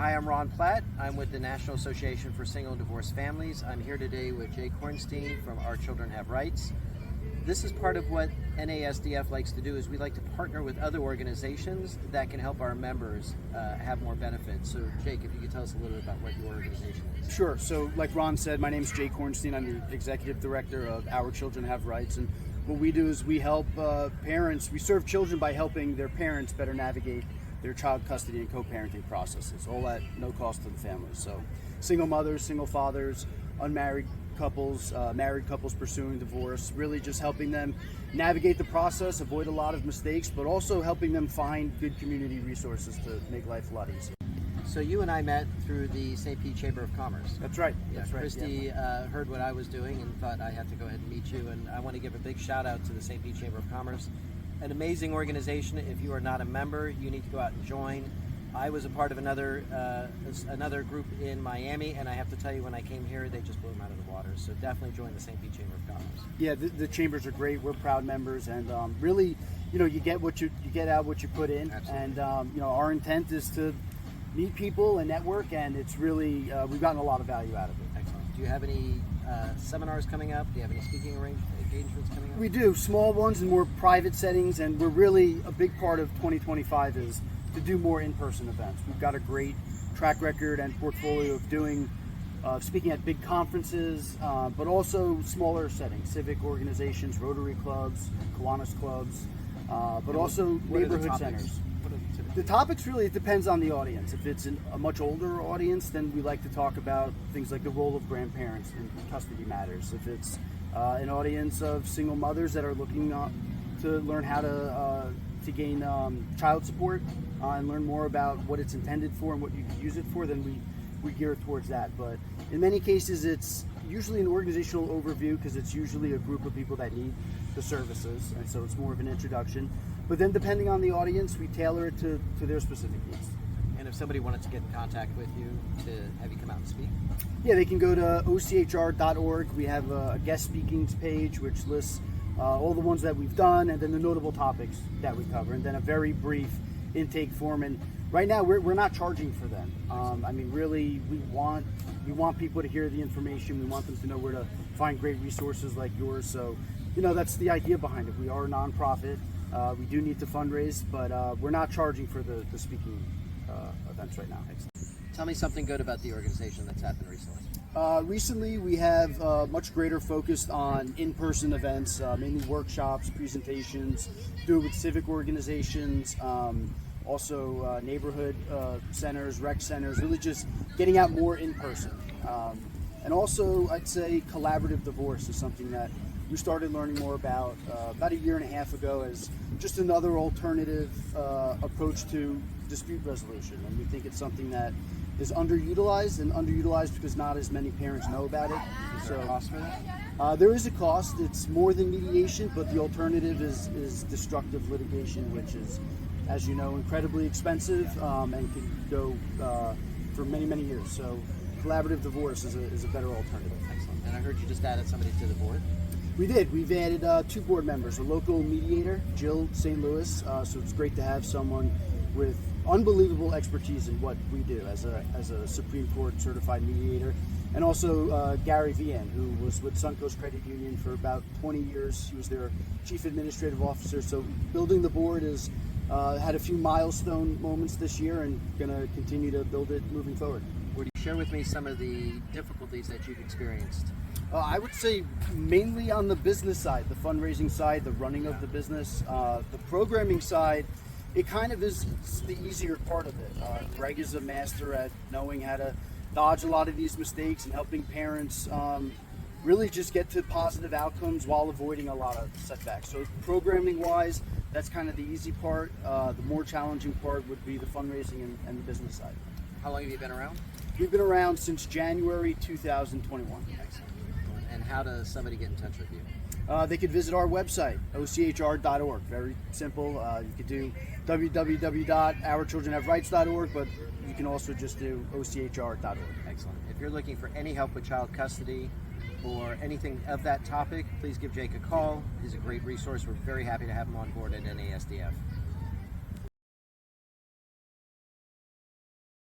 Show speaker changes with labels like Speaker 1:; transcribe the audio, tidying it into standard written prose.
Speaker 1: Hi, I'm Ron Platt. I'm with the National Association for Single and Divorced Families. I'm here today with Jake Hornstein from Our Children Have Rights. This is part of what NASDF likes to do, is we like to partner with other organizations that can help our members have more benefits. So Jake, if you could tell us a little bit about what your organization is.
Speaker 2: Sure. So like Ron said, my name is Jake Hornstein. I'm the Executive Director of Our Children Have Rights. And what we do is we help parents, we serve children by helping their parents better navigate their child custody and co-parenting processes, all at no cost to the families. So single mothers, single fathers, unmarried couples, married couples pursuing divorce, really just helping them navigate the process, avoid a lot of mistakes, but also helping them find good community resources to make life a lot easier.
Speaker 1: So you and I met through the St. Pete Chamber of Commerce.
Speaker 2: That's right.
Speaker 1: Yeah,
Speaker 2: That's right.
Speaker 1: Christy heard what I was doing and thought I had to go ahead and meet you, and I want to give a big shout out to the St. Pete Chamber of Commerce. An amazing organization. If you are not a member, you need to go out and join. I was a part of another group in Miami, and I have to tell you, when I came here, they just blew them out of the water. So definitely join the St. Pete Chamber of Commerce.
Speaker 2: Yeah, the chambers are great. We're proud members, and really, you get what you get out what you put in. Absolutely. And our intent is to meet people and network, and it's really we've gotten a lot of value out of it.
Speaker 1: Excellent. Do you have any seminars coming up? Do you have any speaking engagements coming up?
Speaker 2: We do, small ones in more private settings, and we're really, a big part of 2025 is to do more in-person events. We've got a great track record and portfolio of doing speaking at big conferences, but also smaller settings, civic organizations, Rotary clubs, Kiwanis clubs, but also neighborhood centers. The topics really, it depends on the audience. If it's a much older audience, then we like to talk about things like the role of grandparents in custody matters. If it's an audience of single mothers that are looking to learn how to gain child support and learn more about what it's intended for and what you can use it for, then we gear towards that. But in many cases, it's usually an organizational overview, because it's usually a group of people that need the services, and so it's more of an introduction. But then depending on the audience, we tailor it to their specific needs.
Speaker 1: And if somebody wanted to get in contact with you to have you come out and speak?
Speaker 2: Yeah, they can go to ochr.org. We have a guest speakings page which lists all the ones that we've done, and then the notable topics that we cover, and then a very brief intake form. And right now we're not charging for them. Really, we want people to hear the information. We want them to know where to find great resources like yours. So, that's the idea behind it. We are a nonprofit. We do need to fundraise, but we're not charging for the speaking events right now.
Speaker 1: Tell me something good about the organization that's happened recently.
Speaker 2: Recently, we have much greater focus on in-person events, mainly workshops, presentations, do it with civic organizations, also neighborhood centers, rec centers, really just getting out more in person. And also, I'd say collaborative divorce is something that we started learning more about a year and a half ago as just another alternative approach to dispute resolution. And we think it's something that is underutilized because not as many parents know about it.
Speaker 1: Is there a cost for that?
Speaker 2: There is a cost. It's more than mediation, but the alternative is destructive litigation, which is, as you know, incredibly expensive and can go for many, many years. So collaborative divorce is a better alternative.
Speaker 1: Excellent. And I heard you just added somebody to the board.
Speaker 2: We did. We've added 2 board members, a local mediator, Jill St. Louis. So it's great to have someone with unbelievable expertise in what we do as a Supreme Court certified mediator, and also Gary Vian, who was with Suncoast Credit Union for about 20 years. He was their chief administrative officer. So building the board has had a few milestone moments this year, and going to continue to build it moving forward.
Speaker 1: Would you share with me some of the difficulties that you've experienced?
Speaker 2: I would say mainly on the business side, the fundraising side, the running of the business, the programming side. It kind of is the easier part of it. Greg is a master at knowing how to dodge a lot of these mistakes and helping parents really just get to positive outcomes while avoiding a lot of setbacks. So programming wise, that's kind of the easy part. The more challenging part would be the fundraising and the business side.
Speaker 1: How long have you been around?
Speaker 2: We've been around since January 2021.
Speaker 1: Excellent. And how does somebody get in touch with you?
Speaker 2: They could visit our website, ochr.org. Very simple. You could do www.ourchildrenhaverights.org, but you can also just do ochr.org.
Speaker 1: Excellent. If you're looking for any help with child custody or anything of that topic, please give Jake a call. He's a great resource. We're very happy to have him on board at NASDF.